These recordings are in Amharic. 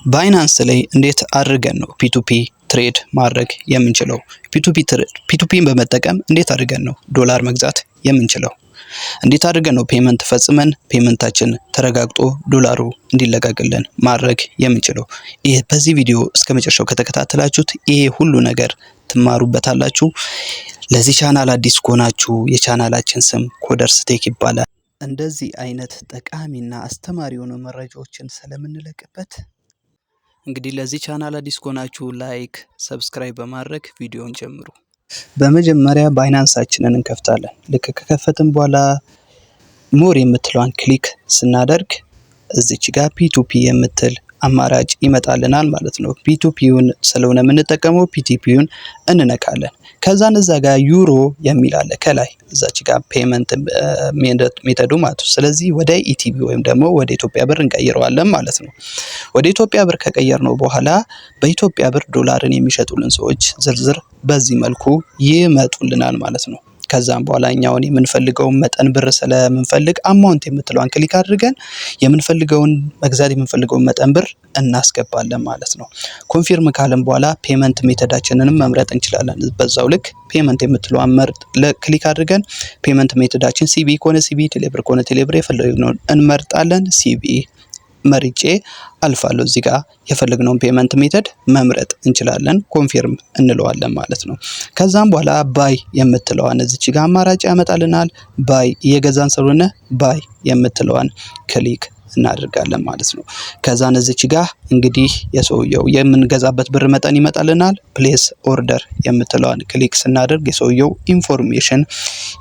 ባይናንስ ላይ እንዴት አድርገን ነው ፒቱፒ ትሬድ ማድረግ የምንችለው? ፒቱፒን በመጠቀም እንዴት አድርገን ነው ዶላር መግዛት የምንችለው? እንዴት አድርገን ነው ፔመንት ፈጽመን ፔመንታችን ተረጋግጦ ዶላሩ እንዲለቀቅልን ማድረግ የምንችለው? ይሄ በዚህ ቪዲዮ እስከመጨረሻው ከተከታተላችሁት ይሄ ሁሉ ነገር ትማሩበታላችሁ። ለዚህ ቻናል አዲስ ከሆናችሁ የቻናላችን ስም ኮደርስ ቴክ ይባላል። እንደዚህ አይነት ጠቃሚና አስተማሪ የሆኑ መረጃዎችን ስለምንለቅበት እንግዲህ ለዚህ ቻናል አዲስ ከሆናችሁ ላይክ፣ ሰብስክራይብ በማድረግ ቪዲዮን ጀምሩ። በመጀመሪያ ባይናንሳችንን እንከፍታለን። ልክ ከከፈትን በኋላ ሞር የምትለዋን ክሊክ ስናደርግ እዚች ጋር ፒቱፒ የምትል አማራጭ ይመጣልናል ማለት ነው። ፒቱፒውን ስለሆነ የምንጠቀመው ፒቱፒውን እንነካለን። ከዛን እዛ ጋር ዩሮ የሚል አለ ከላይ እዛች ጋር ፔመንት ሜተዱ ማለት ነው። ስለዚህ ወደ ኢቲቢ ወይም ደግሞ ወደ ኢትዮጵያ ብር እንቀይረዋለን ማለት ነው። ወደ ኢትዮጵያ ብር ከቀየርነው በኋላ በኢትዮጵያ ብር ዶላርን የሚሸጡልን ሰዎች ዝርዝር በዚህ መልኩ ይመጡልናል ማለት ነው። ከዛም በኋላ እኛውን የምንፈልገውን መጠን ብር ስለምንፈልግ አማውንት የምትለዋን ክሊክ አድርገን የምንፈልገውን መግዛት የምንፈልገውን መጠን ብር እናስገባለን ማለት ነው። ኮንፊርም ካለን በኋላ ፔመንት ሜተዳችንንም መምረጥ እንችላለን። በዛው ልክ ፔመንት የምትለዋን ክሊክ አድርገን ፔመንት ሜተዳችን ሲቢ ከሆነ ሲቢ፣ ቴሌብር ከሆነ ቴሌብር የፈለግነውን እንመርጣለን። ሲቢ መርጬ አልፋለሁ። እዚህ ጋር የፈለግነውን ፔመንት ሜተድ መምረጥ እንችላለን። ኮንፊርም እንለዋለን ማለት ነው። ከዛም በኋላ ባይ የምትለዋን እዚች ጋር አማራጭ ያመጣልናል። ባይ እየገዛን ስለሆነ ባይ የምትለዋን ክሊክ እናደርጋለን ማለት ነው። ከዛን እዚች ጋር እንግዲህ የሰውየው የምንገዛበት ብር መጠን ይመጣልናል። ፕሌስ ኦርደር የምትለዋን ክሊክ ስናደርግ የሰውየው ኢንፎርሜሽን፣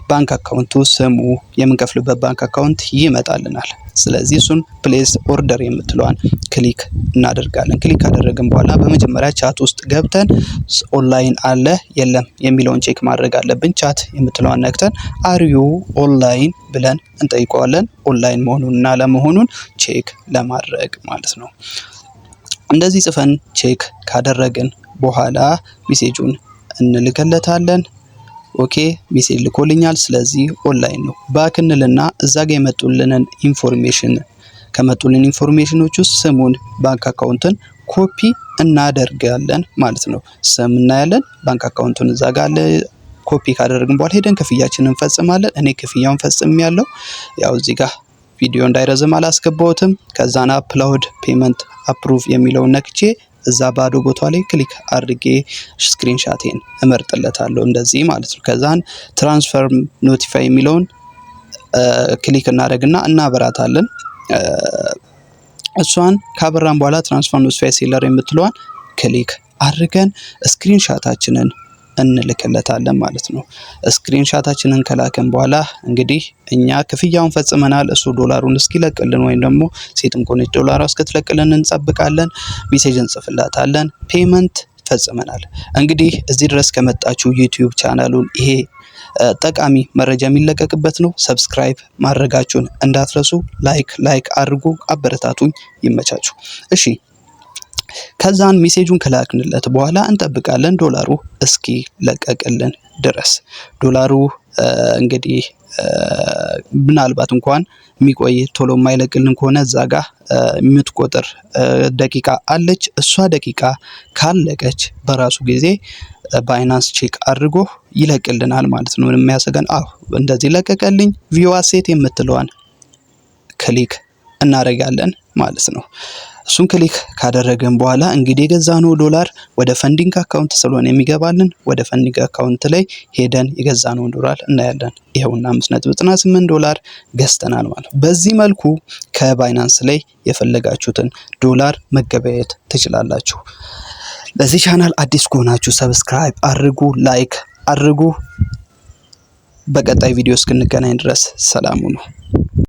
ባንክ አካውንቱ፣ ስሙ፣ የምንከፍልበት ባንክ አካውንት ይመጣልናል። ስለዚህ እሱን ፕሌስ ኦርደር የምትለዋን ክሊክ እናደርጋለን። ክሊክ ካደረግን በኋላ በመጀመሪያ ቻት ውስጥ ገብተን ኦንላይን አለ የለም የሚለውን ቼክ ማድረግ አለብን። ቻት የምትለዋን ነክተን አርዩ ኦንላይን ብለን እንጠይቀዋለን። ኦንላይን መሆኑንና ለመሆኑን ቼክ ለማድረግ ማለት ነው። እንደዚህ ጽፈን ቼክ ካደረግን በኋላ ሜሴጁን እንልከለታለን። ኦኬ ሜሴጅ ልኮልኛል፣ ስለዚህ ኦንላይን ነው። ባክ እንልና እዛ ጋር የመጡልንን ኢንፎርሜሽን ከመጡልን ኢንፎርሜሽኖች ውስጥ ስሙን፣ ባንክ አካውንትን ኮፒ እናደርጋለን ማለት ነው። ስም እናያለን፣ ባንክ አካውንቱን እዛ ጋር አለ። ኮፒ ካደረግን በኋላ ሄደን ክፍያችንን እንፈጽማለን። እኔ ክፍያውን ፈጽሜያለሁ። ያው እዚህ ጋር ቪዲዮ እንዳይረዝም አላስገባሁትም። ከዛና አፕሎድ ፔመንት አፕሩቭ የሚለውን ነክቼ እዛ ባዶ ቦታ ላይ ክሊክ አድርጌ ስክሪንሻቴን እመርጥለታለሁ እንደዚህ ማለት ነው። ከዛን ትራንስፈር ኖቲፋይ የሚለውን ክሊክ እናደርግና እናበራታለን። እሷን ካበራን በኋላ ትራንስፈር ኖቲፋይ ሴለር የምትለዋን ክሊክ አድርገን ስክሪንሻታችንን እንልክለታለን ማለት ነው። ስክሪንሻታችንን ከላከን በኋላ እንግዲህ እኛ ክፍያውን ፈጽመናል። እሱ ዶላሩን እስኪለቅልን ወይም ደግሞ ሴትም ኮኔት ዶላሯ እስክትለቅልን እንጠብቃለን። ሜሴጅ እንጽፍላታለን። ፔመንት ፈጽመናል። እንግዲህ እዚህ ድረስ ከመጣችሁ ዩቲዩብ ቻናሉን ይሄ ጠቃሚ መረጃ የሚለቀቅበት ነው። ሰብስክራይብ ማድረጋችሁን እንዳትረሱ። ላይክ አድርጉ፣ አበረታቱኝ። ይመቻችሁ። እሺ ከዛን ሜሴጁን ከላክንለት በኋላ እንጠብቃለን ዶላሩ እስኪ ለቀቅልን ድረስ። ዶላሩ እንግዲህ ምናልባት እንኳን የሚቆይ ቶሎ የማይለቅልን ከሆነ እዛ ጋር የምትቆጥር ደቂቃ አለች። እሷ ደቂቃ ካለቀች በራሱ ጊዜ ባይናንስ ቼክ አድርጎ ይለቅልናል ማለት ነው። ምንም የሚያሰጋን እንደዚህ ለቀቀልኝ። ቪው አሴት የምትለዋን ክሊክ እናደርጋለን ማለት ነው። እሱን ክሊክ ካደረገን በኋላ እንግዲህ የገዛነው ዶላር ወደ ፈንዲንግ አካውንት ስለሆነ የሚገባልን ወደ ፈንዲንግ አካውንት ላይ ሄደን የገዛነውን ዶላር እናያለን። ይሄውና 5.98 ዶላር ገዝተናል ማለት ነው። በዚህ መልኩ ከባይናንስ ላይ የፈለጋችሁትን ዶላር መገበያየት ትችላላችሁ። ለዚህ ቻናል አዲስ ከሆናችሁ ሰብስክራይብ አድርጉ፣ ላይክ አድርጉ። በቀጣይ ቪዲዮ እስክንገናኝ ድረስ ሰላም ሁኑ።